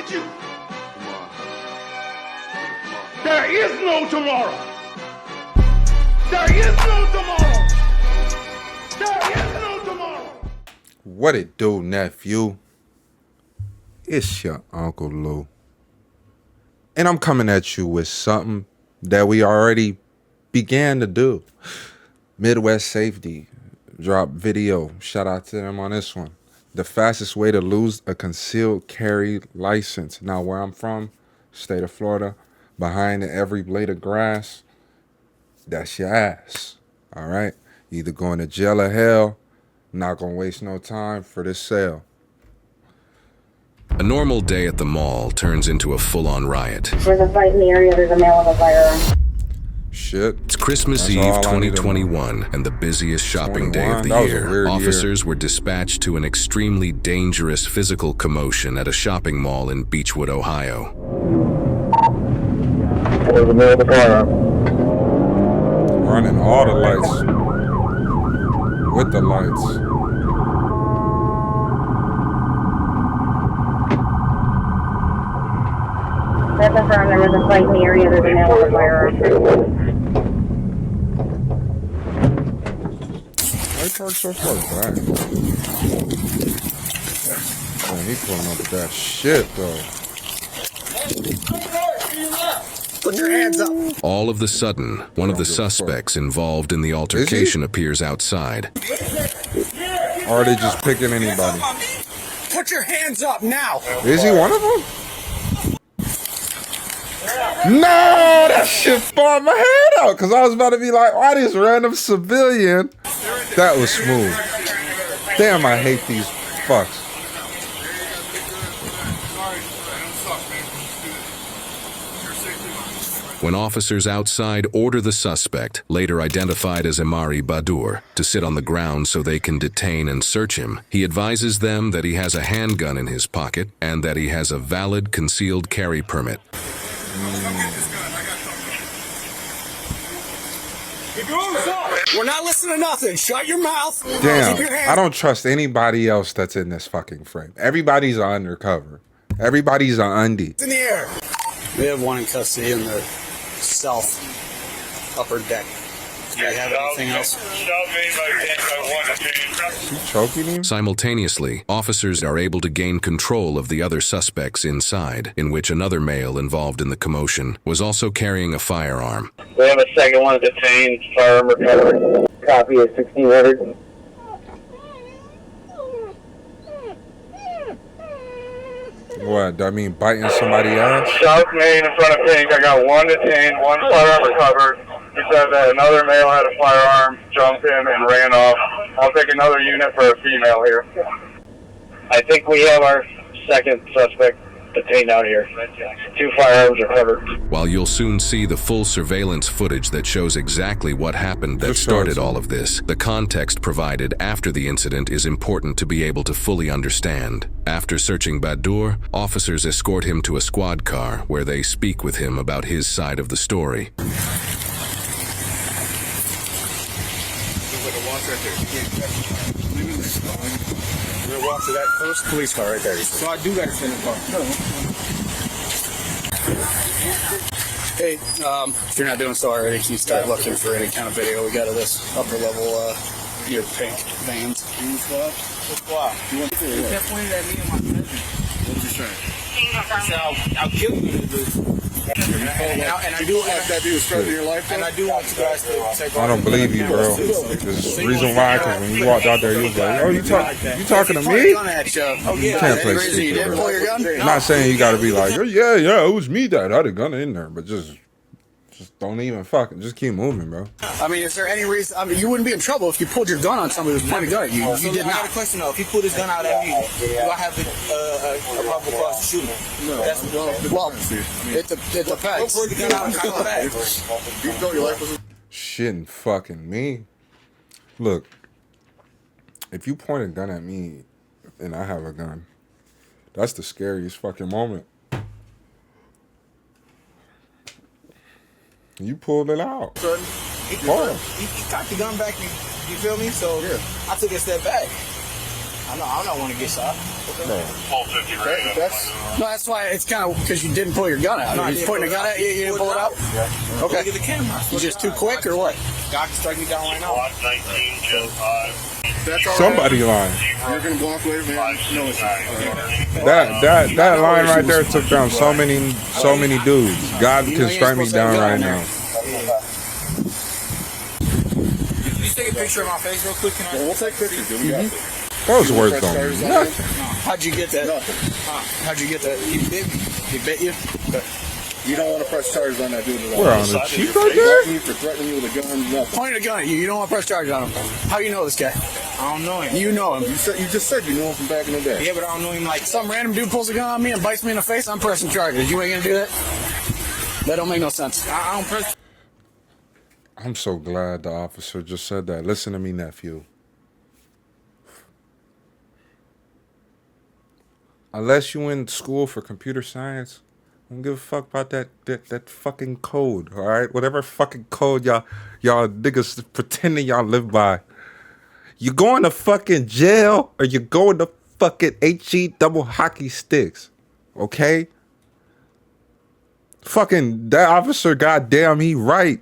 with you. There is no tomorrow. There is no tomorrow. There is no tomorrow. What it do, nephew? It's your Uncle Lou. And I'm coming at you with something that we already began to do. Midwest Safety drop video. Shout out to them on this one. The fastest way to lose a concealed carry license. Now, where I'm from, state of Florida, behind every blade of grass, that's your ass. All right? Either going to jail or hell. Not gonna waste no time for this sale. A normal day at the mall turns into a full-on riot. There's a fight in the area. There's a male with a firearm. Shit. It's Christmas Eve 2021 and the busiest shopping day of the year. Officers were dispatched to an extremely dangerous physical commotion at a shopping mall in Beechwood, Ohio. There's a male with a firearm. Running all the lights. With the lights. That's confirmed. There was a fight in the area. There's a male with a firearm. Why park so far back? Man, he pulling up with that shit, though. Put your hands up. All of the sudden, one of the suspects involved in the altercation appears outside. Or are they just picking anybody? Put your hands up now. Is he one of them? No, that shit fought my head out because I was about to be like, why this random civilian? That was smooth. Damn, I hate these fucks. When officers outside order the suspect, later identified as Amari Badur, to sit on the ground so they can detain and search him, he advises them that he has a handgun in his pocket and that he has a valid concealed carry permit. We're not listening to nothing. Shut your mouth. Damn, I don't trust anybody else that's in this fucking frame. Everybody's undercover. Everybody's an undie. In the air. We have one in custody in the south upper deck. Do you have anything else? Is he choking him? Simultaneously, officers are able to gain control of the other suspects inside, in which another male involved in the commotion was also carrying a firearm. We have a second one detained, firearm recovered. Copy is 1600. What, I mean biting somebody's ass? South Main in front of Pink. I got one detained, one firearm recovered. He said that another male had a firearm, jumped in, and ran off. I'll take another unit for a female here. I think we have our second suspect detained out here. 2 firearms recovered. While you'll soon see the full surveillance footage that shows exactly what happened that started all of this, the context provided after the incident is important to be able to fully understand. After searching Badur, officers escort him to a squad car where they speak with him about his side of the story. We're gonna walk to that first police car right there. So I do gotta send a car. Hey, if you're not doing so already, can you start looking for any kind of video we got of this upper level, your pink vans? You want to? You kept pointing at me and my cousin. What you saying? I'll kill you. And I do want that dude straight in your life. And I do want you guys to take. I don't believe you, bro. There's a reason why, because when you walked out there, you was like, oh, you talking to me? You can't play stupid, bro. I'm not saying you got to be like, oh, yeah, it was me that had a gun in there, but just don't even fucking, just keep moving, bro. I mean, is there any reason? I mean, you wouldn't be in trouble if you pulled your gun on somebody who was pointing a gun at you. You did not. I got a question though. If he pulled his gun out at me, do I have a probable cause to shoot him? No. Well, it depends. Pull the gun out and come back. Shitting fucking me. Look, if you point a gun at me and I have a gun, that's the scariest fucking moment. You pulled it out. He cocked the gun back, you feel me? So yeah. I took a step back. I don't want to get shot. Full 50 No, that's why it's kind of because you didn't pull your gun out. He's pointing a gun at you, you didn't pull it out? Yeah. Okay. Look at the camera. You just too quick or what? God can strike me down right now. Lot 19, Joe 5. That's all Somebody lying. You're going to block later, man. No, it's That line right there took down so many dudes. God can strike me down right now. Can you take a picture of my face real quick? Can I? We'll take pictures, dude. We got this. Those words don't mean nothing. How'd you get that? How'd you get that? He bit me. He bit you? You don't want to press charges on that dude at all. We're on the cheap right there? For threatening you with a gun, nothing. Pointing a gun at you. You don't want to press charges on him. How you know this guy? I don't know him. You know him. You just said you knew him from back in the day. Yeah, but I don't know him like some random dude pulls a gun on me and bites me in the face. I'm pressing charges. You ain't gonna do that? That don't make no sense. I don't press. I'm so glad the officer just said that. Listen to me, nephew. Unless you in school for computer science, I don't give a fuck about that fucking code, all right? Whatever fucking code y'all niggas pretending y'all live by. You going to fucking jail or you going to fucking HE double hockey sticks, okay? Fucking that officer, goddamn, he right.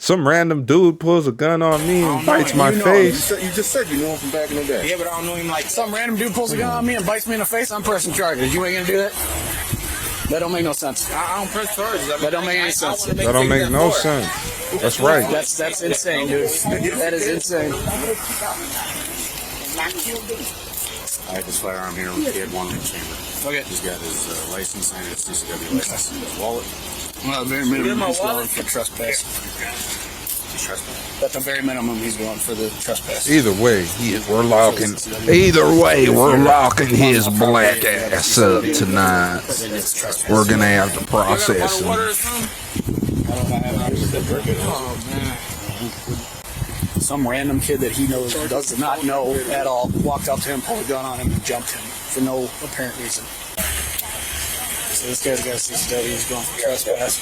Some random dude pulls a gun on me and bites my face. You just said you knew him from back in the day. Yeah, but I don't know him like some random dude pulls a gun on me and bites me in the face. I'm pressing charges. You ain't gonna do that? That don't make no sense. I don't press charges. That don't make any sense. That don't make no sense. That's right. That's insane, dude. That is insane. I have his firearm here. He had one in the chamber. Okay. He's got his license and his CCW license in his wallet. Well, very minimum he's going for trespass. Trespass. At the very minimum, he's going for the trespass. Either way, we're locking. Either way, we're locking his black ass up tonight. We're gonna have to process him. Some random kid that he knows does not know at all walked up to him, pulled a gun on him, and jumped him for no apparent reason. So this guy's got a CCW, he's going for trespass.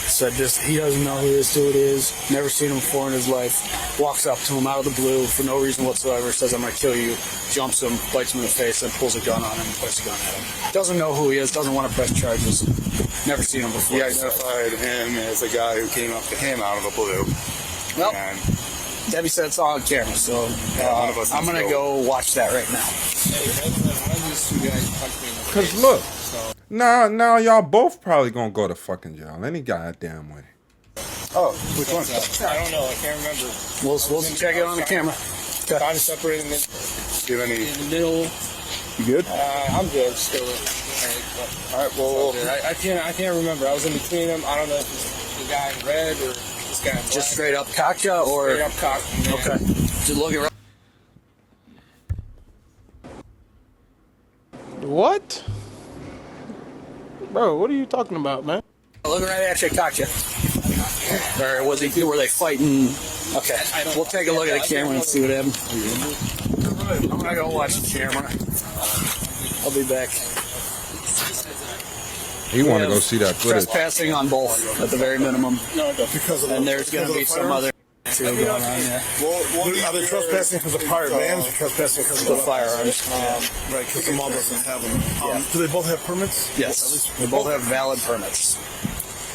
Said he doesn't know who this dude is, never seen him before in his life. Walks up to him out of the blue for no reason whatsoever, says, I'm going to kill you, jumps him, bites him in the face, then pulls a gun on him and points a gun at him. Doesn't know who he is, doesn't want to press charges. Never seen him before. He identified him as the guy who came up to him out of the blue. Well, Debbie said it's all on camera, so I'm going to go watch that right now. Because look, now y'all both probably gonna go to fucking jail any goddamn way. Oh, which one? I don't know. I can't remember. We'll check it on the camera. I'm separating it Do you have any? in the middle. You good? I'm good. Still. All right, well, I can't remember. I was in between them. I don't know if it's the guy in red or this guy in black. just straight up cocked or Straight up cock. Yeah. okay. Just looking right. What? Bro, what are you talking about, man? Looking right at you, cocked you. Or were they fighting? Okay, we'll take a look at the camera and see what happened. I'm gonna go watch the camera. I'll be back. You want to go see that footage? Trespassing on both at the very minimum. And there's gonna be some other too going on there. Are they trespassing because of prior bans or trespassing because of The firearms. Right, because the mall doesn't have them. Do they both have permits? Yes, they both have valid permits.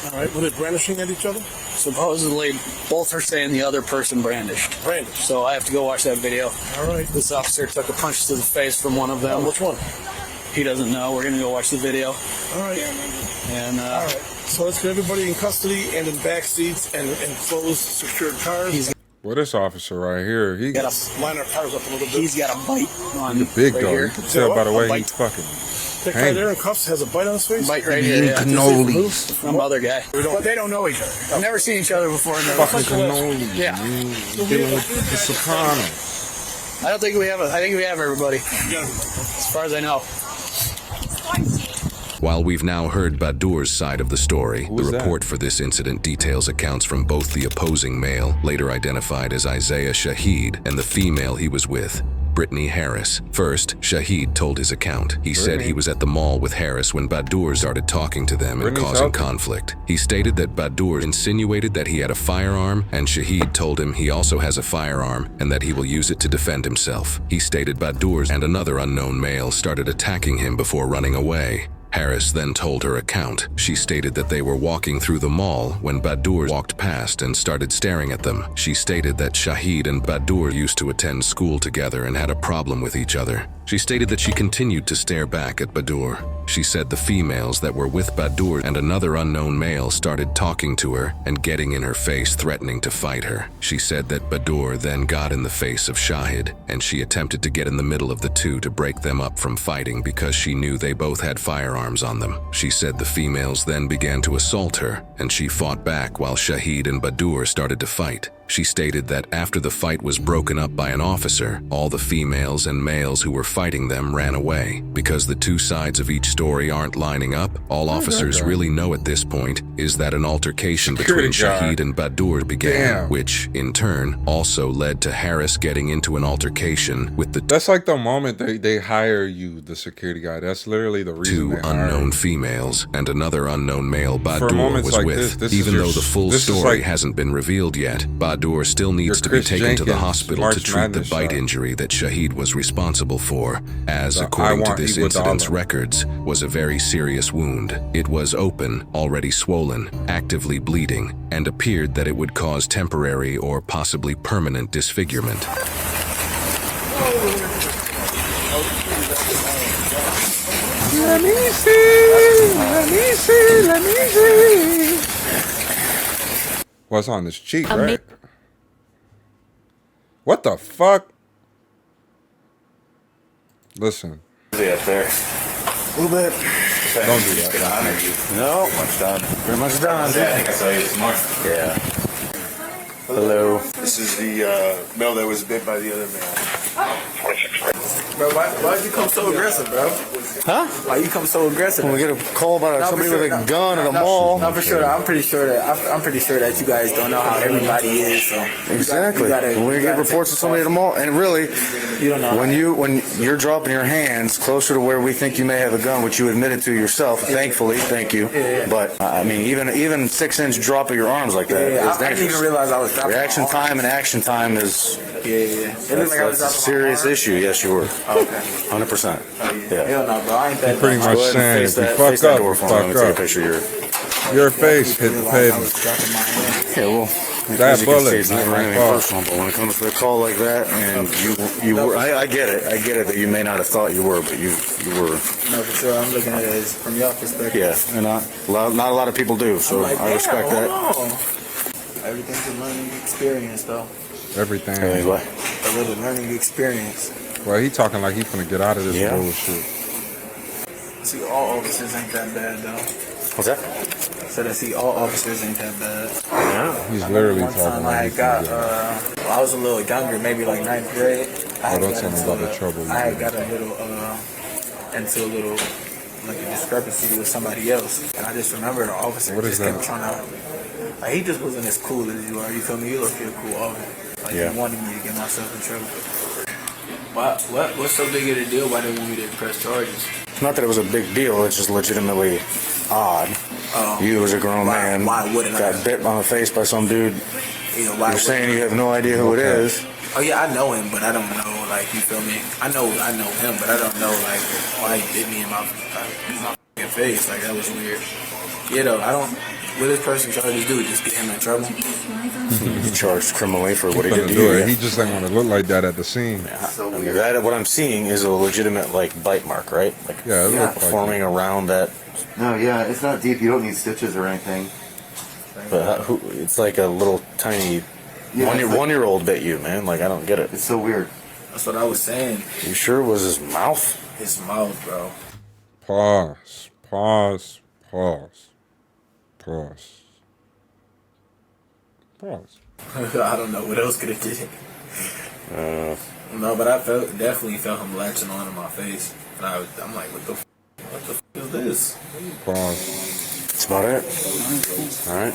All right, were they brandishing at each other? Supposedly, both are saying the other person brandished. Brandished. So I have to go watch that video. All right. This officer took a punch to the face from one of them. Which one? He doesn't know. We're going to go watch the video. All right. And All right. So let's get everybody in custody and in back seats and in closed, secured cars. Well, this officer right here, he got a, line our cars up a little bit. he's got a bite on the big right dog. here. You can tell by the way A he's bite. fucking. That guy there in cuffs has a bite on his face? Bite right here. Yeah. Cannolis. Some other guy. But they don't know each other. I've never seen each other before. In their Fucking life. cannoli. Yeah. You're dealing with the Sopranos. I don't think we have I think we have everybody. As far as I know. While we've now heard Badur's side of the story, the report for this incident details accounts from both the opposing male, later identified as Isaiah Shaheed, and the female he was with. Brittany Harris. First, Shahid told his account. He said he was at the mall with Harris when Badur started talking to them and causing conflict. He stated that Badur insinuated that he had a firearm, and Shahid told him he also has a firearm and that he will use it to defend himself. He stated Badur and another unknown male started attacking him before running away. Harris then told her account. She stated that they were walking through the mall when Badur walked past and started staring at them. She stated that Shahid and Badur used to attend school together and had a problem with each other. She stated that she continued to stare back at Badur. She said the females that were with Badur and another unknown male started talking to her and getting in her face, threatening to fight her. She said that Badur then got in the face of Shahid, and she attempted to get in the middle of the two to break them up from fighting because she knew they both had firearms on them. She said the females then began to assault her, and she fought back while Shahid and Badur started to fight. She stated that after the fight was broken up by an officer, all the females and males who were fighting them ran away. Because the two sides of each story aren't lining up, all officers really know at this point is that an altercation between Shahid and Badur began, which, in turn, also led to Harris getting into an altercation with the That's like the moment they hire you, the security guy. That's literally the reason two unknown females and another unknown male Badur was like with. Even though the full story hasn't been revealed yet, Badur still needs to be taken to the hospital to treat the bite injury that Shahid was responsible for, as according to this incident's records, was a very serious wound. It was open, already swollen, actively bleeding, and appeared that it would cause temporary or possibly permanent disfigurement. Let me see, let me see, let me see. What's on this cheek, right? What the fuck? Listen. Up there. A little bit. Don't do that. No, much done. Pretty much done. Yeah, I think I saw you this morning. Yeah. Hello. This is the male that was bit by the other male. Bro, why'd you come so aggressive, bro? Huh? Why you come so aggressive? When we get a call about somebody with a gun at a mall. No, for sure. I'm pretty sure that you guys don't know how everybody is. So exactly. When we get reports of somebody at a mall, and really, you don't know. When you're dropping your hands closer to where we think you may have a gun, which you admitted to yourself, thankfully, thank you. Yeah. But I mean, even 6-inch drop of your arms like that is dangerous. I didn't even realize I was dropping. Reaction time and action time is. Yeah. That's a serious issue. Yes, you were. Oh, okay. 100%. Yeah. Hell no, bro. I ain't that. Pretty much saying, if you fuck up, you fuck up. Your face hit the pavement. Yeah, well, that bullet. It's never anything personal, but when it comes to a call like that, and you were, I get it that you may not have thought you were, but you were. No, for sure. I'm looking at it as from your perspective. Yeah, and not a lot of people do, so I respect that. Everything's a learning experience, though. Everything. What? A little learning experience. Well, he talking like he finna get out of this bullshit. See, all officers ain't that bad, though. What's that? Said I see all officers ain't that bad. Yeah. He's literally one talking time like I was a little younger, maybe like 9th grade. Don't tell me about the trouble. I had got into a little like a discrepancy with somebody else, and I just remember the officer just kept trying to. Like, he just wasn't as cool as you are. You feel me? You look a cool officer. Like he wanted me to get myself in trouble. What's so big of a deal? Why they want me to press charges? Not that it was a big deal. It's just legitimately odd. You as a grown man got bit on the face by some dude. You're saying you have no idea who it is. Oh yeah, I know him, but I don't know. Like, you feel me? I know him, but I don't know like why he bit me in my face. Like, that was weird. You know, I don't. What this person charges do? Just get him in trouble? He's charged criminally for what he did to you. He just ain't want to look like that at the scene. I mean, what I'm seeing is a legitimate bite mark, right? Like, it looked forming around that. No, yeah, it's not deep. You don't need stitches or anything. But it's like a little tiny one-year-old bit you, man. Like, I don't get it. It's so weird. That's what I was saying. You sure it was his mouth? His mouth, bro. Pause. I don't know what else could have did. No, but I definitely felt him latching onto my face, and I'm like, what the f is this? Pause. That's about it. All right.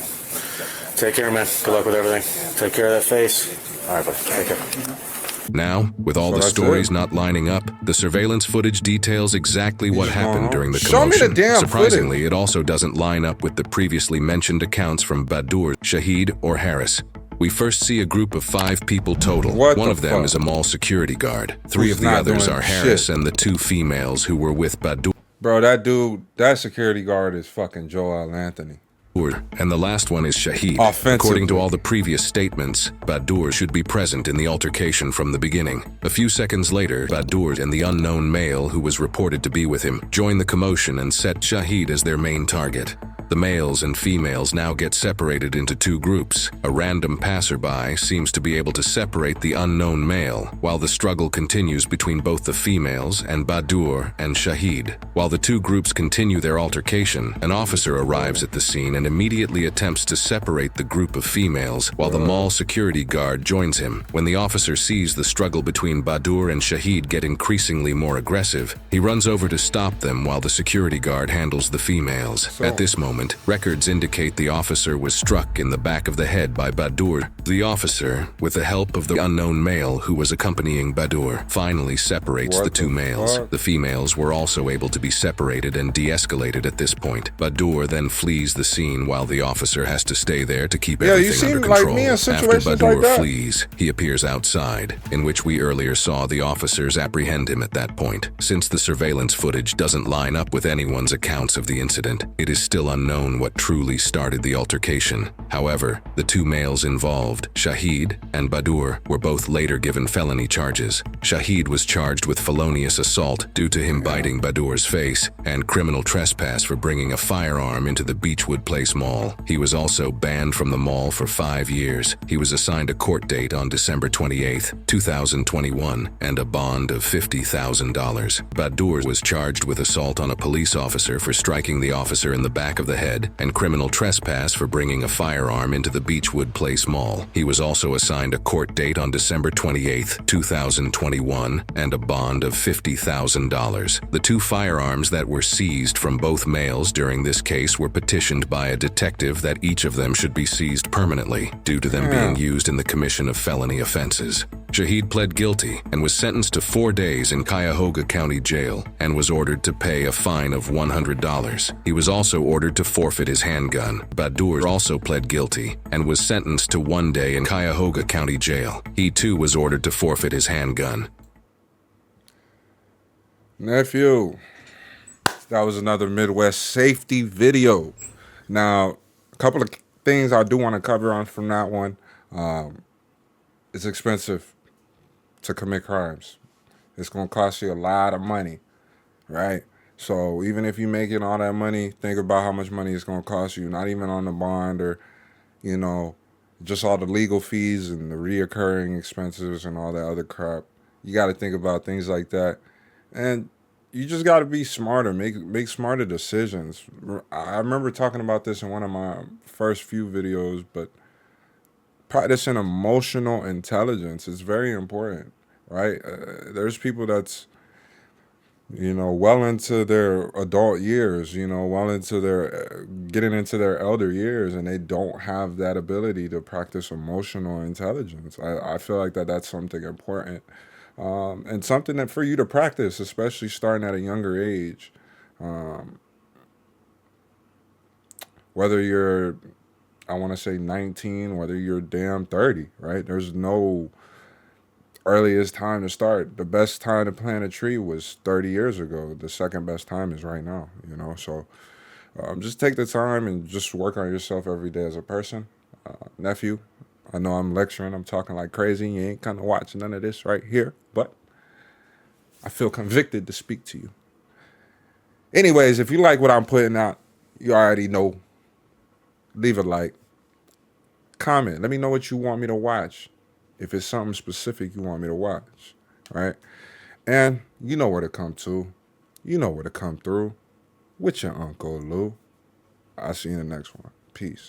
Take care, man. Good luck with everything. Take care of that face. All right, buddy. Take care. Now, with all So the that's stories it. not lining up, the surveillance footage details exactly what just going happened home. during the Show me commotion. the damn Surprisingly, footage. it also doesn't line up with the previously mentioned accounts from Badur, Shahid, or Harris. We first see a group of 5 people total. What One the of them fuck? is a mall security guard. 3 Who's of the not others doing are Harris shit. and the 2 females who were with Badur. Bro, that dude, that security guard is fucking Joel Anthony. And the last one is Shahid. Offensively. According to all the previous statements, Badur should be present in the altercation from the beginning. A few seconds later, Badur and the unknown male who was reported to be with him join the commotion and set Shahid as their main target. The males and females now get separated into 2 groups. A random passerby seems to be able to separate the unknown male, while the struggle continues between both the females and Badur and Shahid. While the 2 groups continue their altercation, an officer arrives at the scene and immediately attempts to separate the group of females, while the mall security guard joins him. When the officer sees the struggle between Badur and Shahid get increasingly more aggressive, he runs over to stop them while the security guard handles the females. At this moment, records indicate the officer was struck in the back of the head by Badur. The officer, with the help of the unknown male who was accompanying Badur, finally separates the 2 males. The females were also able to be separated and de-escalated at this point. Badur then flees the scene while the officer has to stay there to keep everything under control. Like me in After situations Badur like that. flees, he appears outside, in which we earlier saw the officers apprehend him at that point. Since the surveillance footage doesn't line up with anyone's accounts of the incident, it is still unknown what truly started the altercation. However, the 2 males involved, Shahid and Badur, were both later given felony charges. Shahid was charged with felonious assault due to him biting Badur's face, and criminal trespass for bringing a firearm into the Beechwood Place Mall. He was also banned from the mall for 5 years. He was assigned a court date on December 28, 2021, and a bond of $50,000. Badur was charged with assault on a police officer for striking the officer in the back of the head, and criminal trespass for bringing a firearm into the Beechwood Place Mall. He was also assigned a court date on December 28, 2021, and a bond of $50,000. The 2 firearms that were seized from both males during this case were petitioned by a detective that each of them should be seized permanently due to them being used in the commission of felony offenses. Shahid pled guilty and was sentenced to 4 days in Cuyahoga County Jail and was ordered to pay a fine of $100. He was also ordered to forfeit his handgun. Badur also pled guilty and was sentenced to 1 day in Cuyahoga County Jail. He too was ordered to forfeit his handgun. Nephew, that was another Midwest safety video. Now, a couple of things I do want to cover on from that one. It's expensive to commit crimes. It's going to cost you a lot of money, right? So even if you making all that money, think about how much money it's going to cost you, not even on the bond or, you know, just all the legal fees and the reoccurring expenses and all that other crap. You got to think about things like that. And you just got to be smarter, make smarter decisions. I remember talking about this in one of my first few videos, but practicing emotional intelligence is very important, right? There's people that's, you know, well into their adult years, you know, well into their, getting into their elder years, and they don't have that ability to practice emotional intelligence. I feel like that's something important. And something that for you to practice, especially starting at a younger age, whether you're, I want to say 19, whether you're damn 30, right? There's no earliest time to start. The best time to plant a tree was 30 years ago. The second best time is right now, you know? So just take the time and just work on yourself every day as a person. Nephew, I know I'm lecturing, I'm talking like crazy. You ain't kind of watching none of this right here, but I feel convicted to speak to you. Anyways, if you like what I'm putting out, you already know. Leave a like. Comment. Let me know what you want me to watch. If it's something specific you want me to watch, right? And you know where to come to. You know where to come through with your Uncle Lou. I'll see you in the next one. Peace.